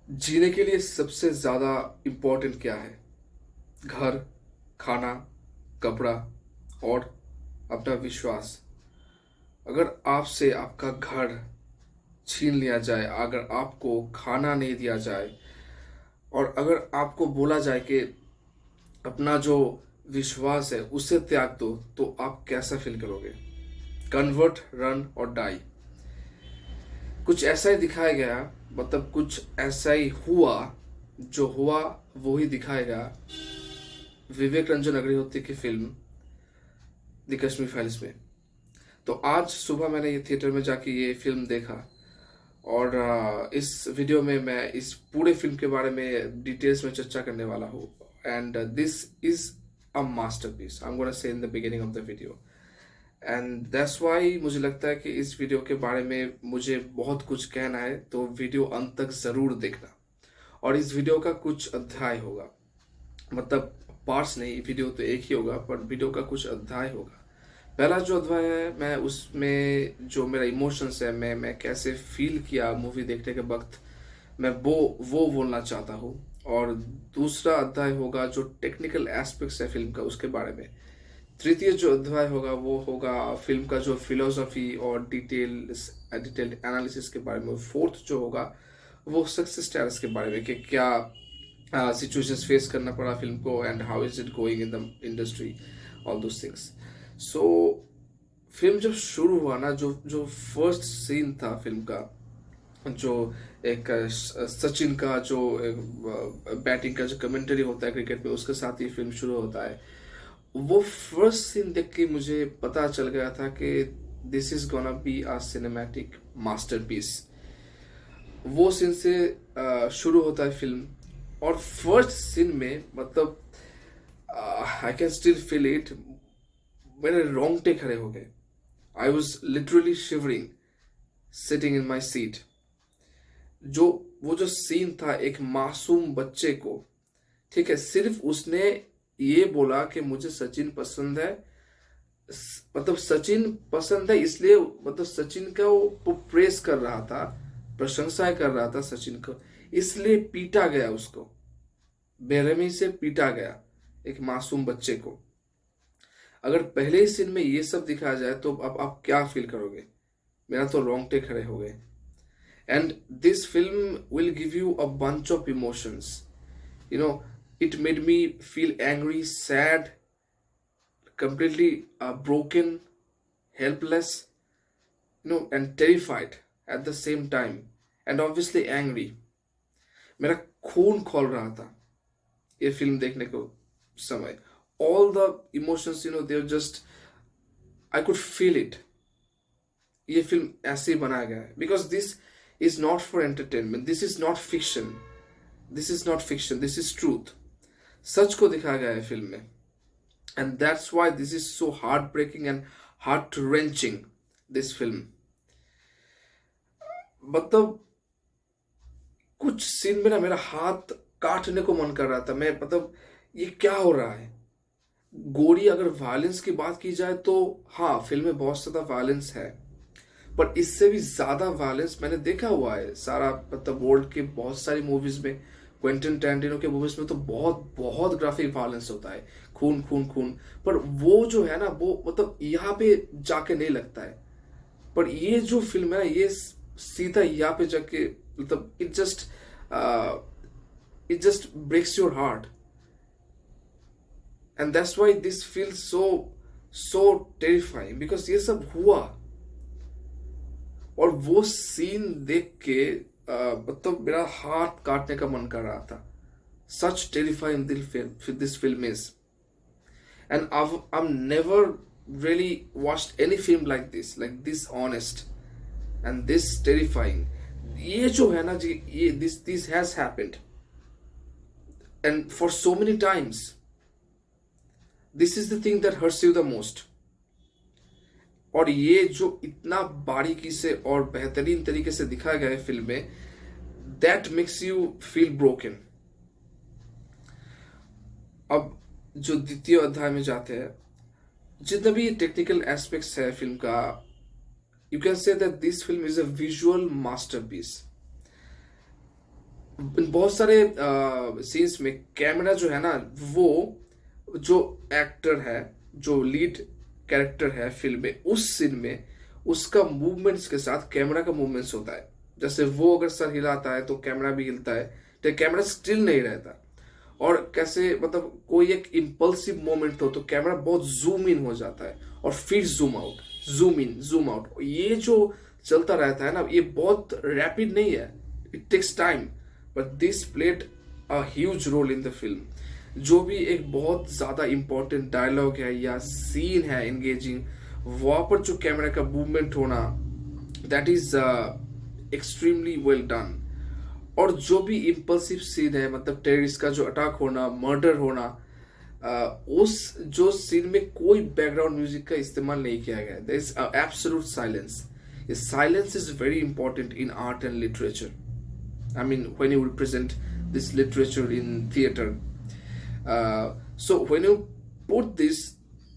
जीने के लिए सबसे ज्यादा इम्पोर्टेंट क्या है? घर, खाना, कपड़ा और अपना विश्वास। अगर आपसे आपका घर छीन लिया जाए, अगर आपको खाना नहीं दिया जाए और अगर आपको बोला जाए कि अपना जो विश्वास है उसे त्याग दो, तो आप कैसा फील करोगे? कन्वर्ट, रन और डाई। कुछ ऐसा ही दिखाया गया, मतलब कुछ ऐसा ही हुआ। जो हुआ वो ही दिखाएगा विवेक रंजन अग्निहोत्री की फिल्म द कश्मीर फाइल्स में। तो आज सुबह मैंने ये थिएटर में जाके ये फिल्म देखा और इस वीडियो में मैं इस पूरे फिल्म के बारे में डिटेल्स में चर्चा करने वाला हूँ। And this is a masterpiece, I am gonna say in the beginning of the video. And that's Y मुझे लगता है कि इस वीडियो के बारे में मुझे बहुत कुछ कहना है, तो वीडियो अंत तक जरूर देखना। और इस वीडियो का कुछ अध्याय होगा, मतलब पार्ट्स नहीं, वीडियो तो एक ही होगा पर वीडियो का कुछ अध्याय होगा। पहला जो अध्याय है, मैं उसमें जो मेरा इमोशंस है, मैं कैसे फील किया मूवी देखने के वक्त, मैं वो बोलना चाहता हूँ। और दूसरा अध्याय होगा जो टेक्निकल एस्पेक्ट्स है फिल्म का, उसके बारे में। तृतीय जो अध्याय होगा वो होगा फिल्म का जो फिलोसफी और डिटेल्ड एनालिसिस के बारे में। फोर्थ जो होगा वो सक्सेस स्टेटस के बारे में, कि क्या सिचुएशंस फेस करना पड़ा फिल्म को and how is it going in the industry, all those things. So film जब शुरू हुआ ना, जो जो फर्स्ट सीन था फिल्म का, जो एक सचिन का जो बैटिंग का जो कमेंटरी होता है क्रिकेट में, उसके साथ ही फिल्म शुरू होता है। वो फर्स्ट सीन देख के मुझे पता चल गया था कि this is gonna be a cinematic masterpiece. वो सीन से शुरू होता है फिल्म। और फर्स्ट सीन में, मतलब I can still feel it, मेरे रोंगटे खड़े हो गए। I was literally shivering sitting in my seat. जो वो जो सीन था, एक मासूम बच्चे को, ठीक है, सिर्फ उसने ये बोला कि मुझे सचिन पसंद है, मतलब सचिन पसंद है इसलिए, मतलब सचिन का वो प्रेस कर रहा था, प्रशंसा कर रहा था सचिन को, इसलिए पीटा गया उसको, बेरहमी से पीटा गया एक मासूम बच्चे को। अगर पहले ही सीन में ये सब दिखाया जाए तो अब आप क्या फील करोगे? मेरा तो रोंगटे खड़े हो गए। And this film will give you a bunch of emotions, you know. It made me feel angry, sad, completely broken, helpless, and terrified at the same time, and obviously angry. मेरा खून खोल रहा था ये फिल्म देखने को समय। all the emotions, they're just, I could feel it. ये फिल्म ऐसे ही बनाया गया है, because this is not for entertainment, this is not fiction, this is truth। सच को दिखाया गया है फिल्म में। And that's why this is so heart breaking and heart wrenching, this film. मतलब कुछ सीन में ना मेरा हाथ काटने को मन कर रहा था। मैं, मतलब ये क्या हो रहा है? गोरी, अगर वायलेंस की बात की जाए तो हाँ, फिल्म में बहुत ज्यादा वायलेंस है, पर इससे भी ज्यादा वायलेंस मैंने देखा हुआ है सारा, मतलब वर्ल्ड के बहुत सारी मूवीज में। क्वेंटिन टैरेंटिनो के मूवीज में तो बहुत बहुत ग्राफिक वायलेंस होता है, खून खून खून। पर वो जो है ना, वो मतलब यहाँ पे जाके नहीं लगता है। पर ये जो फिल्म है ना, ये सीधा यहाँ पे जाके, मतलब it just breaks your heart. And that's why this feel so terrifying, because ये सब हुआ। और वो सीन देख के मतलब मेरा हाथ काटने का मन कर रहा था। Such terrifying this film is. And I've never really watched any film like this honest and this terrifying। ये जो है ना जी, ये this has happened and for so many times। This is the thing that hurts you the most। और ये जो इतना बारीकी से और बेहतरीन तरीके से दिखाया गया है फिल्म में, that makes you feel broken. अब जो द्वितीय अध्याय में जाते हैं, जितने भी टेक्निकल एस्पेक्ट्स है फिल्म का, you can say that this film is a visual masterpiece. बहुत सारे सीन्स में कैमरा जो है ना, वो जो एक्टर है, जो लीड कैरेक्टर है फिल्म में, उस सीन में उसका मूवमेंट्स के साथ कैमरा का मूवमेंट्स होता है। जैसे वो अगर सर हिलाता है तो कैमरा भी हिलता है, तो कैमरा स्टिल नहीं रहता। और कैसे मतलब कोई एक इम्पल्सिव मोमेंट हो तो कैमरा बहुत जूम इन हो जाता है और फिर zoom out, zoom in zoom out, ये जो चलता रहता है ना, ये बहुत रैपिड नहीं है, it takes time, but this played a huge role in the film. जो भी एक बहुत ज्यादा इंपॉर्टेंट डायलॉग है या सीन है एंगेजिंग, वहां पर जो कैमरा का मूवमेंट होना, that is extremely well done. और जो भी इम्पल्सिव सीन है, मतलब टेररिस्ट का जो अटैक होना, मर्डर होना, उस जो सीन में कोई बैकग्राउंड म्यूजिक का इस्तेमाल नहीं किया गया, there is absolute silence. Silence is very important in art and literature. I mean, when you represent this literature in theater. So when you put this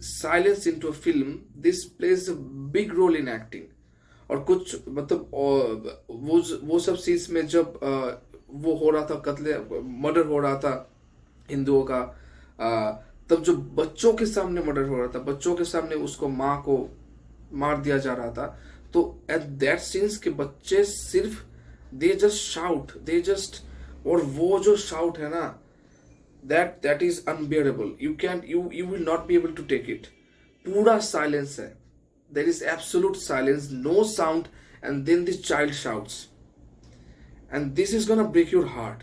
silence into a film, this plays a big role in acting. और कुछ मतलब वो सब scenes में जब वो हो रहा था, कत्ले मर्डर हो रहा था हिंदुओं का, तब जो बच्चों के सामने मर्डर हो रहा था, बच्चों के सामने उसको माँ को मार दिया जा रहा था, तो एट दैट सीन्स के बच्चे सिर्फ they just shout, they just, और वो जो shout है ना, that is unbearable. You will not be able to take it. पूरा silence है, there is absolute silence, no sound, and then this child shouts, and this is gonna break your heart.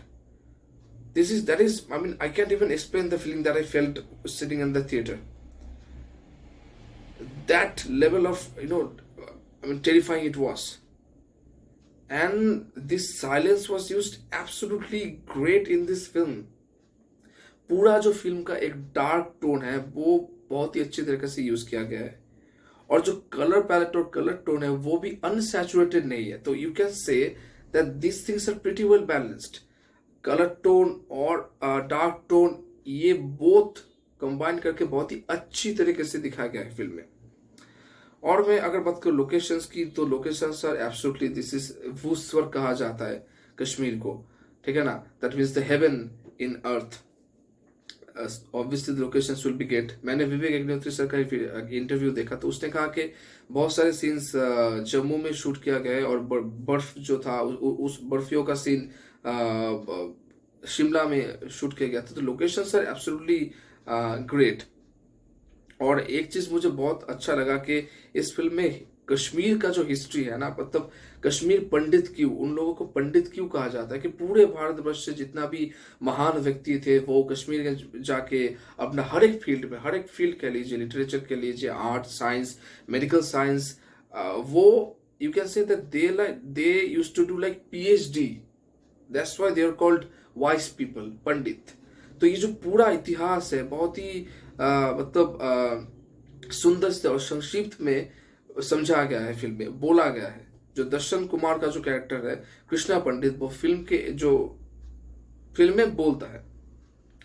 That is, I mean, I can't even explain the feeling that I felt sitting in the theater. That level of, I mean, terrifying it was. And this silence was used absolutely great in this film. पूरा जो film का एक dark tone है वो बहुत ही अच्छी तरीके से यूज किया गया है, और जो कलर पैलेट और कलर टोन है वो भी अनसैचुरेटेड नहीं है। तो you can say that this things are pretty well balanced. Colour tone और डार्क टोन, ये बोथ कंबाइन करके बहुत ही अच्छी तरीके से दिखाया गया है फिल्म में। और मैं अगर बात करूँ लोकेशंस की, तो locations are absolutely, this is वूस्वर कहा जाता है कश्मीर को, ठीक है ना, that means the heaven in earth. Obviously the locations will be great. मैंने विवेक अग्निहोत्री सर का इंटरव्यू देखा, तो उसने कहा कि बहुत सारे सीन्स जम्मू में शूट किया गया है, और बर्फ जो था उस बर्फियों का सीन शिमला में शूट किया गया था। तो लोकेशंस आर एब्सोल्युटली ग्रेट। और एक चीज मुझे बहुत अच्छा लगा कि इस फिल्म में कश्मीर का जो हिस्ट्री है ना, मतलब कश्मीर पंडित क्यों, उन लोगों को पंडित क्यों कहा जाता है, कि पूरे भारतवर्ष से जितना भी महान व्यक्ति थे वो कश्मीर जाके अपना हर एक फील्ड कह लीजिए, लिटरेचर कह लीजिए, आर्ट, साइंस, मेडिकल साइंस, वो you can say that they used to do like PhD, that's why they are called wise people, pandit. तो ये जो पूरा इतिहास है बहुत ही मतलब सुंदर से और संक्षिप्त में समझा गया है, फिल्म में बोला गया है। जो दर्शन कुमार का जो कैरेक्टर है कृष्णा पंडित, वो फिल्म में बोलता है।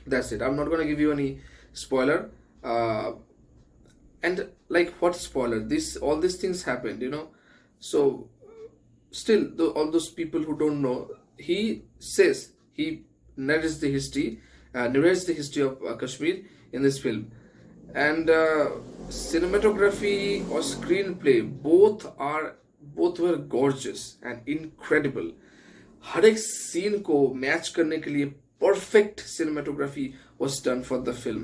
That's it, I am not gonna give you any spoiler, and like what spoiler, this all this things happened, so still all those people who don't know, he says, he narrates the history of Kashmir in this film. And cinematography or screenplay, both were gorgeous and incredible. हर एक scene को match करने के लिए perfect cinematography was done for the film.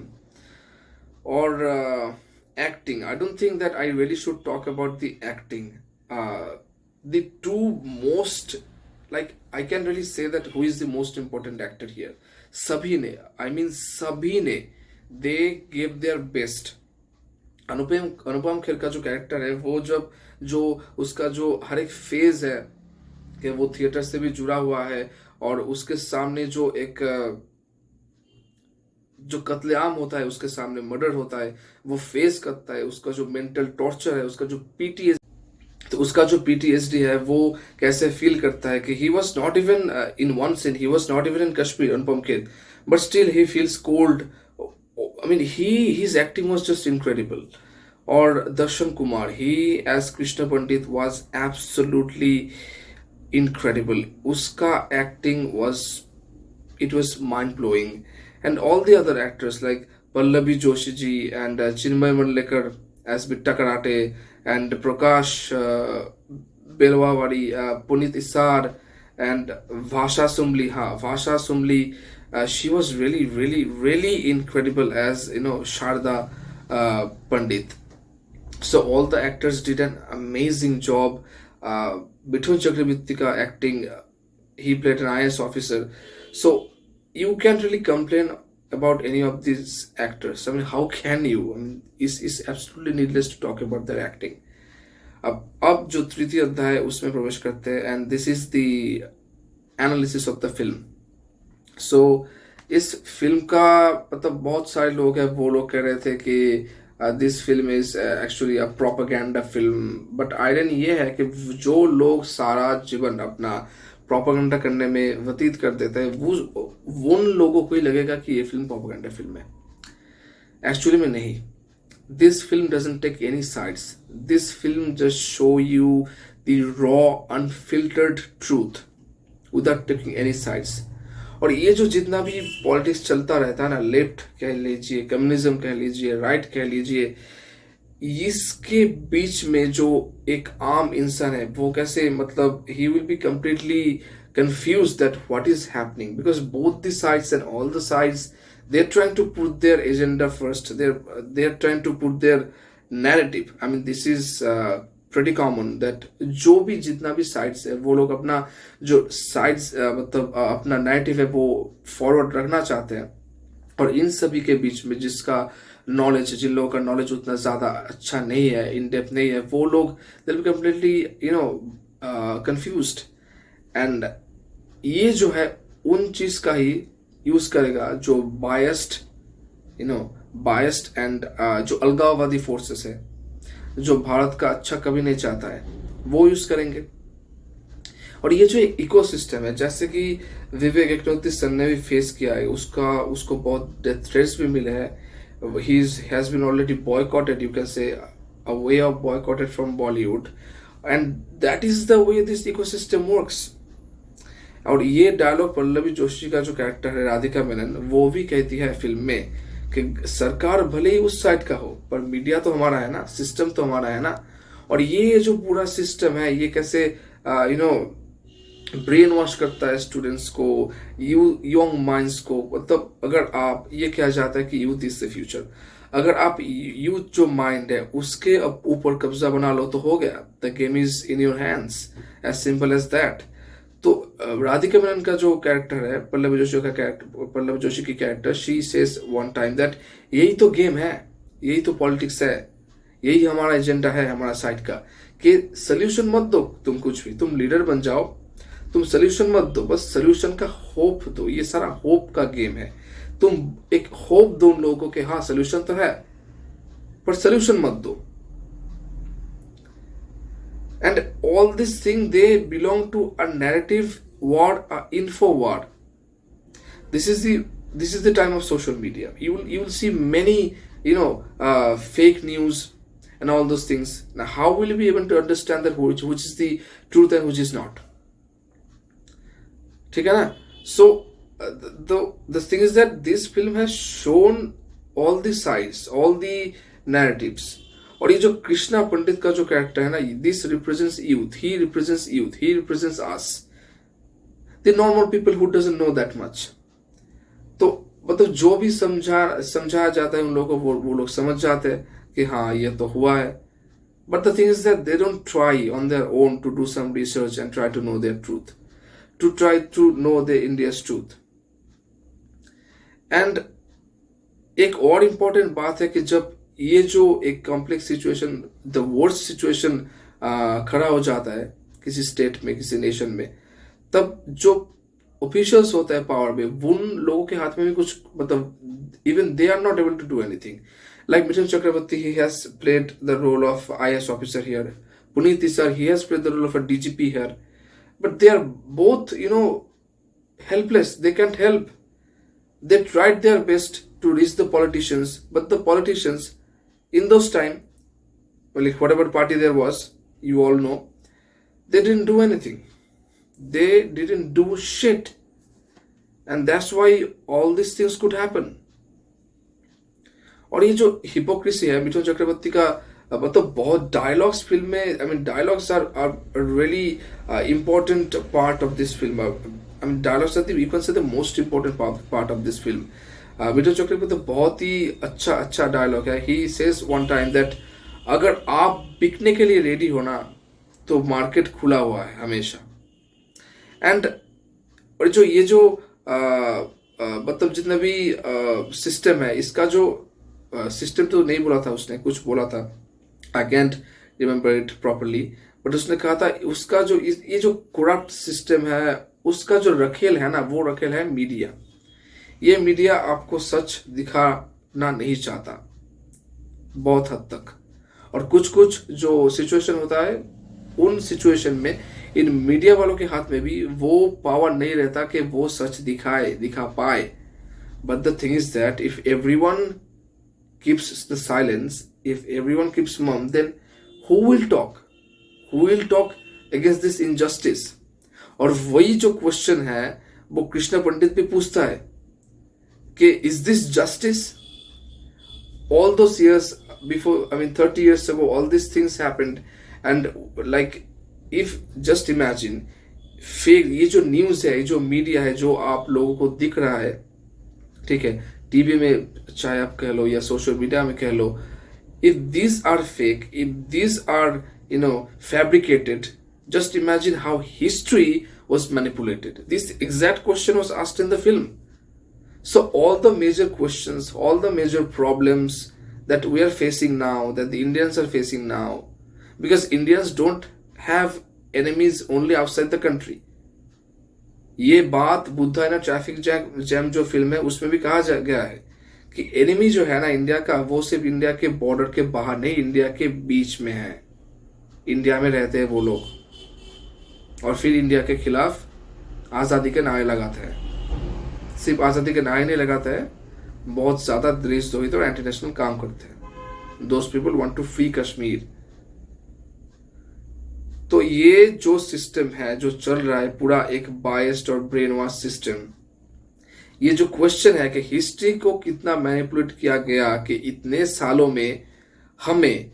Or acting, I don't think that I really should talk about the acting. The two most, like, I can really say that who is the most important actor here. सभी ने they gave their best. Anupam Kher का जो character है, वो जो उसका जो हर एक फेज है कि वो थिएटर से भी जुड़ा हुआ है, और उसके सामने जो एक जो कत्लेआम होता है, उसके सामने मर्डर होता है, वो फेस करता है, उसका जो मेंटल टॉर्चर है, उसका जो PTSD है, वो कैसे फील करता है कि he was not even in one scene, he was not even in Kashmir, Anupam Kher, but still he feels cold. I mean, his acting was just incredible. Or Darshan Kumar, he as Krishna Pandit was absolutely incredible. Uska acting was, it was mind blowing, and all the other actors like Pallavi Joshi ji and Chinmay Mandlekar as Bitta Karate, and Prakash Belwawadi, Punit Isar, and Vasha Sumli. Vasha Sumli, she was really, really, really incredible as Sharda Pandit. So all the actors did an amazing job. Mithun Chakraborty ka acting, he played an IS officer. So you can't really complain about any of these actors. I mean, how can you? I mean, it's absolutely needless to talk about their acting. अब जो तृतीय अध्याय है उसमें प्रवेश करते हैं, and this is the analysis of the film. So इस फिल्म का मतलब बहुत सारे लोग हैं, वो लोग कह रहे थे कि this film is actually a propaganda film. But iron ये है कि जो लोग सारा जीवन अपना प्रोपेगेंडा करने में व्यतीत कर देते हैं, वो उन लोगों को ही लगेगा कि ये फिल्म प्रोपेगेंडा फिल्म है. एक्चुअली में नहीं. This film doesn't take any sides. This film just show you the raw, unfiltered truth without taking any sides. और ये जो जितना भी पॉलिटिक्स चलता रहता है ना, लेफ्ट कह लीजिए, कम्युनिज्म कह लीजिए, राइट कह लीजिए, इसके बीच में जो एक आम इंसान है वो कैसे, मतलब he will be completely confused that what is happening, because both the sides and all the sides, they're trying to put their agenda first. They're trying to put their narrative. I mean, this is pretty common that जो भी जितना भी sides है वो लोग अपना जो sides मतलब अपना narrative है वो forward रखना चाहते हैं. और इन सभी के बीच में जिसका नॉलेज, जिन लोगों का नॉलेज उतना ज़्यादा अच्छा नहीं है, इन डेप्थ नहीं है, वो लोग they'll be completely confused. And ये जो है उन चीज़ का ही यूज करेगा जो बायस्ड एंड जो अलगाववादी फोर्सेस है, जो भारत का अच्छा कभी नहीं चाहता है, वो यूज करेंगे. और ये जो इकोसिस्टम है, जैसे कि विवेक अग्निहोत्री सर ने भी फेस किया है, उसको बहुत डेथ थ्रेट्स भी मिले हैं. He has been already boycotted, you can say a way of boycotted from Bollywood, and that is the way this ecosystem works. और ये डायलॉग पल्लवी जोशी का जो कैरेक्टर है राधिका मेनन, वो भी कहती है फिल्म में कि सरकार भले ही उस साइड का हो, पर मीडिया तो हमारा है ना, सिस्टम तो हमारा है ना. और ये जो पूरा सिस्टम है, ये कैसे ब्रेन वॉश करता है स्टूडेंट्स को, यंग माइंड्स को. मतलब अगर आप, ये कहा जाता है कि यूथ इज द फ्यूचर, अगर आप यूथ जो माइंड है उसके ऊपर कब्जा बना लो तो हो गया. The game is in your hands, as simple as that. तो राधिका मेनन का जो कैरेक्टर है, पल्लवी जोशी की character, she says one time that यही तो गेम है, यही तो पॉलिटिक्स है, यही हमारा एजेंडा है हमारा साइड का, कि सोल्यूशन मत दो तुम कुछ भी, तुम लीडर बन जाओ, तुम सोल्यूशन मत दो, बस सोल्यूशन का होप दो. ये सारा होप का गेम है. तुम एक होप दो उन लोगों को कि हाँ सोल्यूशन तो है, पर सोल्यूशन मत दो. And all this thing, they belong to a narrative war, a info war. This is the time of social media. You will see many fake news and all those things. Now, how will you be able to understand that which is the truth and which is not? ठीक है ना? So the thing is that this film has shown all the sides, all the narratives. और ये जो कृष्णा पंडित का जो character है ना, this represents youth, he represents us, the normal people who doesn't know that much. तो मतलब जो भी समझाया जाता है उन लोगों को, वो लोग समझ जाते हैं कि हाँ ये तो हुआ है. But the thing is that they don't try on their own to do some research and try to know their truth, to know the India's truth. एंड एक और इम्पोर्टेंट बात है कि जब ये जो एक complex situation, the worst situation खड़ा हो जाता है किसी स्टेट में, किसी नेशन में, तब जो ऑफिशियल्स होते हैं पावर में, उन लोगों के हाथ में भी कुछ, मतलब even they are not able to do anything. Like Mithun Chakraborty, he has played the role of IS officer here. Puneet Issar, he has played the role of a DGP here. But they are both helpless. They can't help. They tried their best to reach the politicians, but the politicians in those time, like whatever party there was, you all know, they didn't do anything. they didn't do shit, and that's why all these things could happen. और ये जो hypocrisy है मिथुन चक्रवर्ती का, मतलब बहुत dialogues film में, I mean dialogues are really important part of this film. I mean dialogues are the, you can say, the most important part of this film. Mithun Chakraborty तो बहुत ही अच्छा डायलॉग है. He says one time that अगर आप बिकने के लिए ready हो ना तो मार्केट खुला हुआ है हमेशा. एंड और जो ये जो मतलब जितना भी सिस्टम है, इसका जो सिस्टम तो नहीं बोला था उसने, कुछ बोला था, I can't remember it properly, but उसने कहा था उसका जो ये जो करप्ट सिस्टम है उसका जो रखेल है ना, वो रखेल है मीडिया. ये मीडिया आपको सच दिखाना नहीं चाहता बहुत हद तक. और कुछ जो सिचुएशन होता है, उन सिचुएशन में इन मीडिया वालों के हाथ में भी वो पावर नहीं रहता कि वो सच दिखा पाए. But the thing is that if everyone keeps the silence, if everyone keeps mum, then who will talk against this injustice? और वही जो क्वेश्चन है वो कृष्णा पंडित भी पूछता है कि is this justice? All those years before, I mean 30 years ago, all these things happened, and like if just imagine fake ये जो न्यूज है, ये जो मीडिया है, जो आप लोगों को दिख रहा है, ठीक है, टीवी में चाहे आप कह लो या सोशल मीडिया में कह लो, if these are fake, if these are fabricated, just imagine how history was manipulated. This exact question was asked in the film. So all the major questions, all the major problems that we are facing now, that the Indians are facing now, because Indians don't have enemies only outside the country. ये बात Buddha in traffic jam जो film है उसमें भी कहा गया है कि एनिमी जो है ना इंडिया का, वो सिर्फ इंडिया के बॉर्डर के बाहर नहीं, इंडिया के बीच में है. इंडिया में रहते हैं वो लोग और फिर इंडिया के खिलाफ आज़ादी के नारे लगाते हैं. सिर्फ आज़ादी के नारे नहीं लगाते हैं, बहुत ज़्यादा देशद्रोही और एंटी नेशनल काम करते हैं. Those people want to free Kashmir. तो ये जो सिस्टम है जो चल रहा है, पूरा एक बायस्ड और ब्रेन वॉश सिस्टम, ये जो क्वेश्चन है कि हिस्ट्री को कितना मैनिपुलेट किया गया कि इतने सालों में हमें,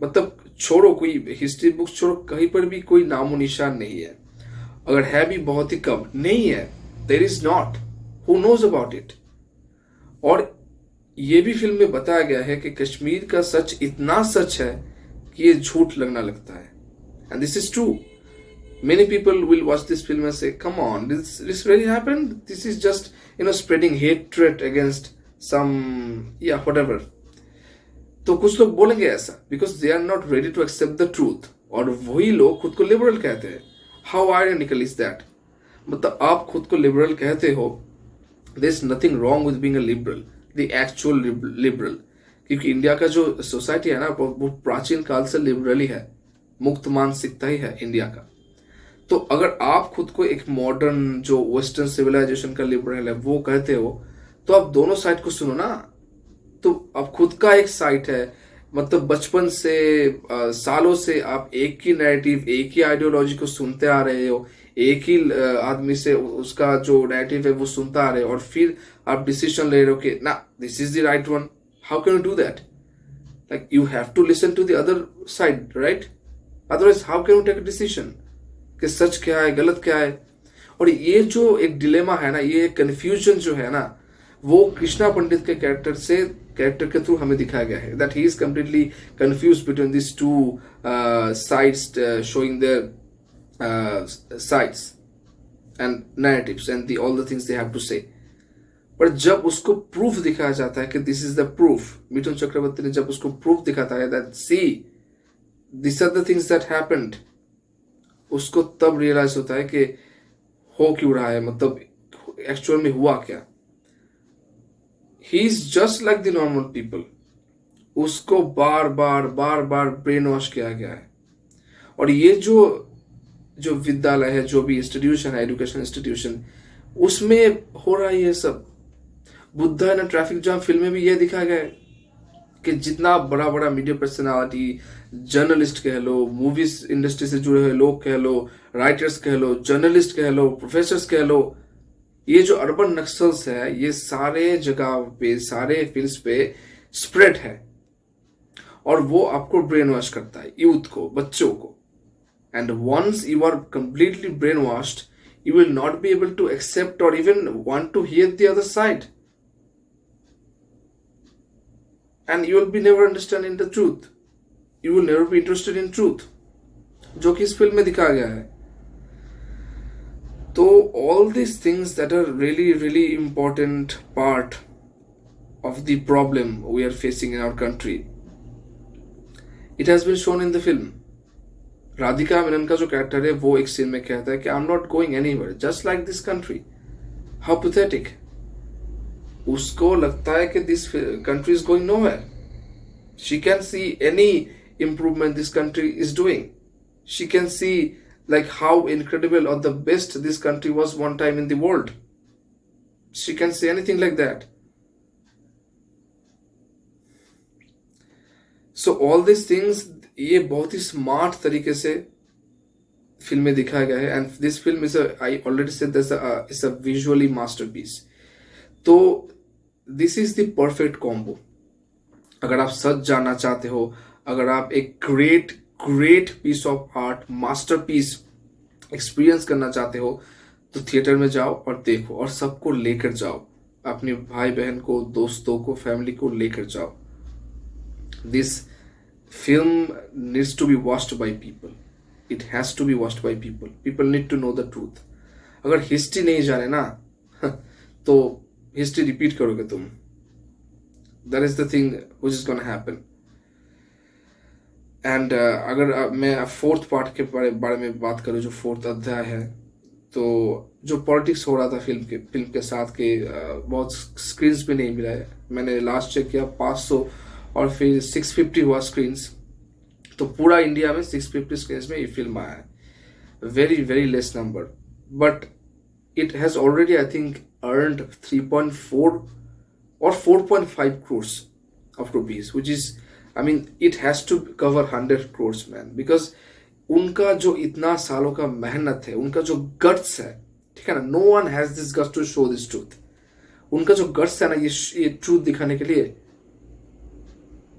मतलब छोड़ो कोई हिस्ट्री बुक छोड़ो, कहीं पर भी कोई नामो निशान नहीं है. अगर है भी बहुत ही कम, नहीं है, there is not, who knows about it. और ये भी फिल्म में बताया गया है कि कश्मीर का सच इतना सच है कि ये झूठ लगना लगता है. And this is true. Many people will watch this film and say, come on, this really happened? This is just, spreading hatred against some, whatever. तो कुछ लोग बोलेंगे ऐसा, because they are not ready to accept the truth. और वही लोग खुद को लिबरल कहते हैं. How ironical is that? मतलब आप खुद को लिबरल कहते हो, there is nothing wrong with being a liberal, the actual liberal. क्योंकि इंडिया का जो सोसाइटी है ना, वो प्राचीन काल से लिबरल ही है, मुक्त मानसिकता ही है इंडिया का. तो अगर आप खुद को एक मॉडर्न जो वेस्टर्न सिविलाइजेशन का लिबरल है वो कहते हो, तो आप दोनों साइड को सुनो ना. तो अब खुद का एक साइड है, मतलब बचपन से सालों से आप एक ही नैरेटिव, एक ही आइडियोलॉजी को सुनते आ रहे हो, एक ही आदमी से उसका जो नैरेटिव है वो सुनता आ रहे हो, और फिर आप डिसीजन ले रहे हो कि ना this is the right one. How can you do that? Like you have to listen to the other side, right? Otherwise how can you take a decision कि सच क्या है, गलत क्या है? और ये जो एक डिलेमा है ना, ये कंफ्यूजन जो है ना, वो कृष्णा पंडित के कैरेक्टर के थ्रू हमें दिखाया गया है. That he is completely confused between this two sides, showing their sides and narratives and all the things they have to say. पर जब उसको प्रूफ दिखाया जाता है कि this is the proof, Mithun Chakraborty ने जब उसको प्रूफ दिखाता है that see this are the things that happened, उसको तब रियलाइज होता है कि हो क्यों रहा है, मतलब एक्चुअल में हुआ क्या. He is just like the normal people. उसको बार बार ब्रेन वॉश किया गया है. और ये जो विद्यालय है, जो भी इंस्टीट्यूशन है, एजुकेशन इंस्टीट्यूशन, उसमें हो रहा है ये सब. Buddha in traffic jam film में भी ये दिखाया गया है कि जितना बड़ा मीडिया पर्सनालिटी, जर्नलिस्ट कह लो, मूवीज इंडस्ट्री से जुड़े हुए लोग कह लो, राइटर्स कह लो, जर्नलिस्ट कह लो, प्रोफेसर्स कह लो, ये जो अर्बन नक्सल्स है ये सारे जगह पे, सारे फील्ड्स पे स्प्रेड है और वो आपको ब्रेन वॉश करता है, यूथ को, बच्चों को. And once you are completely brain washed, you will not be able to accept or even want to hear the other side, and you will be never understanding the truth, you will never be interested in truth, जो कि इस film में दिखाया गया है. तो all these things that are really important part of the problem we are facing in our country, it has been shown in the film. Radhika Menon का जो कैरेक्टर है वो एक सीन में कहता है कि I am not going anywhere just like this country. How pathetic. उसको लगता है कि this country is going nowhere. She can see any improvement this country is doing. She can see like how incredible or the best this country was one time in the world. She can say anything like that. So all these things, ये बहुत ही smart तरीके से film में दिखाया गया है. And this film is I already said this is a visually masterpiece. तो this is the perfect combo. अगर आप सच जानना चाहते हो, अगर आप एक great piece of art, masterpiece experience करना चाहते हो, तो थिएटर में जाओ और देखो और सबको लेकर जाओ. अपने भाई बहन को, दोस्तों को, फैमिली को लेकर जाओ. This film needs to be watched by people. It has to be watched by people. People need to know the truth. अगर हिस्ट्री नहीं जाने ना तो हिस्ट्री रिपीट करोगे तुम. That is the thing which is gonna happen. And अगर मैं fourth part के बारे में बात करूँ, जो फोर्थ अध्याय है, तो जो पॉलिटिक्स हो रहा था फिल्म के साथ के बहुत स्क्रीन्स पे नहीं मिला है. मैंने लास्ट चेक किया 500 और फिर 650 हुआ स्क्रीन्स. तो पूरा इंडिया में 650 स्क्रीन्स में ये फिल्म आया है. Very less number, but it has already I think earned 3.4 और 4.5 crores of rupees, which is, I mean, it has to cover 100 crores, man, because उनका जो इतना सालों का मेहनत है, उनका जो गट्स है, ठीक है ना, no one has this guts to show this truth. उनका जो गट्स है ना ये ट्रूथ दिखाने के लिए,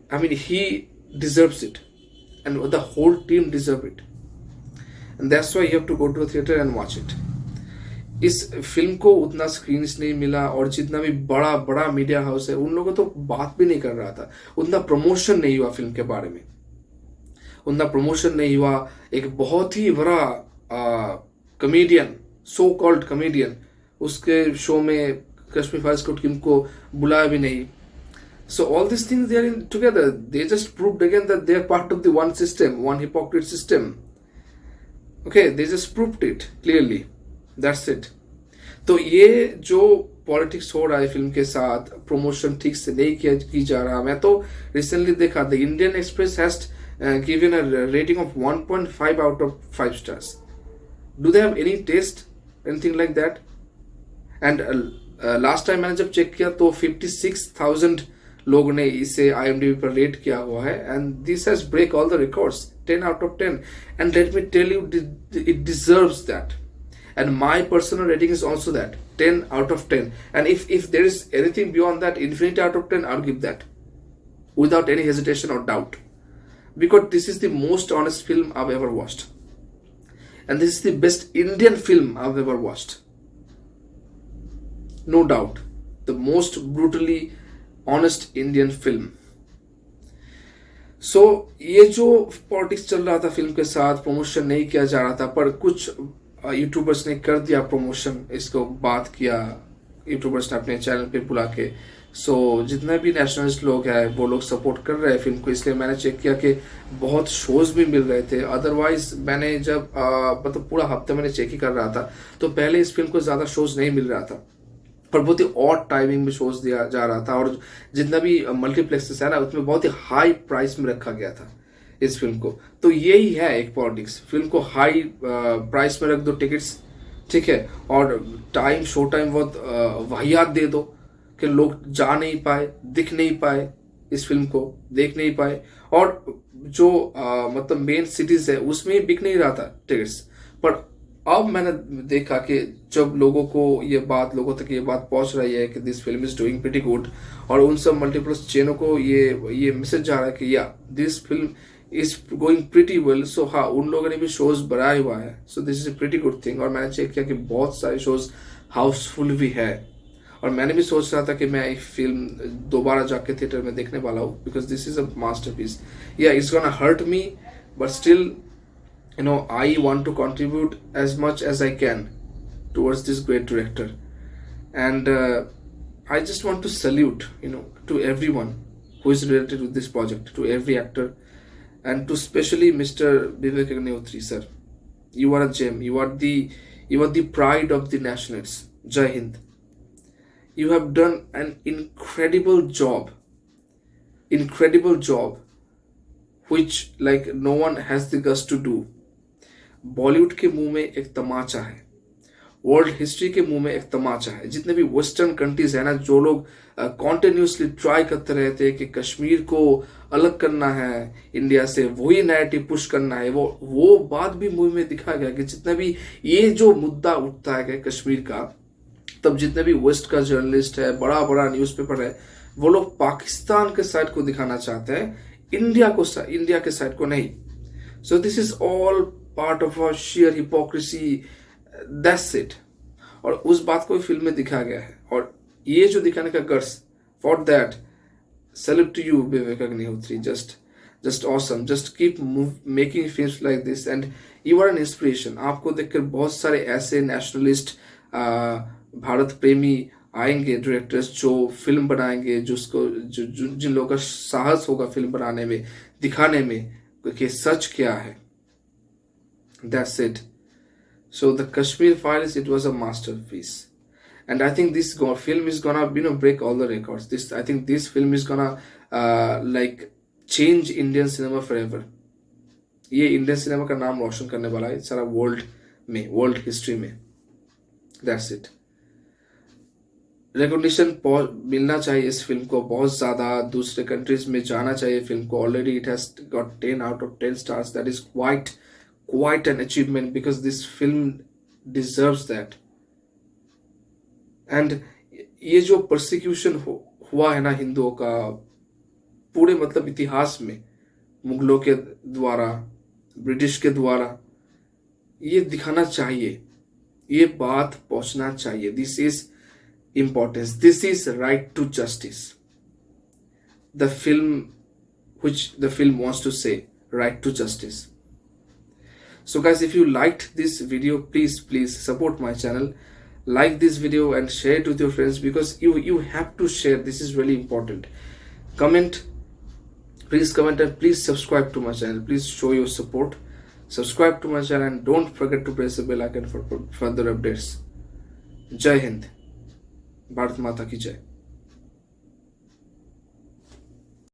I mean, he deserves it, and the whole team deserve it, and that's why you have to go to a theater and watch it. इस film को उतना स्क्रीन्स नहीं मिला, और जितना भी बड़ा मीडिया हाउस है उन लोगों तो बात भी नहीं कर रहा था. उतना प्रमोशन नहीं हुआ फिल्म के बारे में, उतना प्रमोशन नहीं हुआ. एक बहुत ही बड़ा कमेडियन, सो कॉल्ड कमेडियन, उसके शो में कश्मीर फाइल्स को टीम को बुलाया भी नहीं. So all these things, they are in together. They just proved again that they are part of the one system, one hypocrite system. Okay, they just proved it clearly. That's it. तो ये जो politics हो रहा है film के साथ, promotion ठीक से नहीं की जा रहा. मैं तो रिसेंटली देखा, the Indian express has given a rating of 1.5 out of 5 stars. Do they have any taste, anything like that? And last time मैंने जब चेक किया तो 56,000 लोगों ने इसे IMDb पर रेट किया हुआ है. And this has break all the records, 10 out of 10. And let me tell you, it deserves that. And my personal rating is also that, 10 out of 10. And if there is anything beyond that, infinity out of 10, I'll give that without any hesitation or doubt, because this is the most honest film I've ever watched, and this is the best Indian film I've ever watched. No doubt, the most brutally honest Indian film. So ये जो politics चल रहा था film के साथ, promotion नहीं किया जा रहा था, पर कुछ यूट्यूबर्स ने कर दिया प्रमोशन. इसको बात किया यूट्यूबर्स ने अपने चैनल पे बुला के. सो जितने भी नेशनलिस्ट लोग हैं वो लोग सपोर्ट कर रहे हैं फिल्म को. इसलिए मैंने चेक किया कि बहुत शोज भी मिल रहे थे. अदरवाइज मैंने जब मतलब पूरा हफ्ते मैंने चेक ही कर रहा था, तो पहले इस फिल्म को ज्यादा शोज नहीं मिल रहा था, पर बहुत ही ऑड टाइमिंग में शोज दिया जा रहा था. और जितना भी मल्टीप्लेक्सेस है ना, उसमें बहुत ही हाई प्राइस में रखा गया था इस फिल्म को. तो यही है एक पॉलिटिक्स, फिल्म को हाई प्राइस में रख दो टिकट्स, ठीक है, और टाइम, शो टाइम बहुत वाहियात दे दो कि लोग जा नहीं पाए, दिख नहीं पाए इस फिल्म को, देख नहीं पाए। और जो मतलब मेन सिटीज है उसमें बिक नहीं रहा था टिकट्स। पर अब मैंने देखा कि जब लोगों तक ये बात पहुंच रही है कि this film is doing pretty good, और उन सब मल्टीपल चैनलों को ये मैसेज जा रहा है कि yeah this film is going pretty well, so हाँ उन लोगों ने भी शोज बढ़ाया हुआ है, so this is a pretty good thing. और मैंने चेक किया कि बहुत सारे शोज हाउसफुल भी है, और मैंने भी सोच रहा था कि मैं एक फिल्म दोबारा जाके थिएटर में देखने वाला हूँ, because this is a masterpiece. Yeah it's gonna hurt me, but still I want to contribute as much as I can towards this great director. And I just want to salute, to everyone who is related with this project, to every actor, and to especially Mr. Vivekagnihotri, sir. You are a gem. You are the pride of the nationals. Jai Hind. You have done an incredible job, which like no one has the guts to do. Bollywood के मुंह में एक तमाचा है, world history के मुंह में एक तमाचा है। जितने भी वेस्टर्न कंट्रीज है ना, जो लोग कॉन्टिन्यूसली ट्राई करते रहते हैं कि कश्मीर को अलग करना है इंडिया से, वही नैरेटिव पुश करना है, वो बात भी मूवी में दिखा गया कि जितना भी ये जो मुद्दा उठता है कश्मीर का, तब जितने भी वेस्ट का जर्नलिस्ट है, बड़ा बड़ा न्यूज़पेपर है, वो लोग पाकिस्तान के साइड को दिखाना चाहते हैं, इंडिया के साइड को नहीं। सो this is all part of a share hypocrisy, that's it. और उस बात को भी फिल्म में दिखाया गया है, और ये जो दिखाने का guts, for that salute to you Vivek Agnihotri, just awesome, just keep making films like this, and you are an inspiration. आपको देखकर बहुत सारे ऐसे नेशनलिस्ट, भारत प्रेमी आएंगे डायरेक्टर्स जो फिल्म बनाएंगे, जिन लोगों का साहस होगा फिल्म बनाने में, दिखाने में कि सच क्या है। That's it. So the Kashmir Files, it was a masterpiece, and I think this film is gonna break all the records. I think this film is gonna like change Indian cinema forever. ये Indian cinema का नाम रोशन करने वाला है सारा world history में। That's it. Recognition मिलना चाहिए इस फिल्म को बहुत ज़्यादा, दूसरे कंट्रीज में जाना चाहिए फिल्म को। Already it has got 10 out of 10 stars. That is quite an achievement, because this film deserves that. And ये जो persecution हुआ है ना हिंदुओं का पूरे मतलब इतिहास में, मुगलों के द्वारा, ब्रिटिश के द्वारा, ये दिखाना चाहिए, ये बात पहुंचना चाहिए। This is importance, this is right to justice, the film wants to say, right to justice. So guys, if you liked this video, please support my channel, like this video and share it with your friends, because you have to share. This is really important. Please comment and please subscribe to my channel. Please show your support, subscribe to my channel, and don't forget to press the bell icon for further updates. Jai Hind, Bharat माता की जय।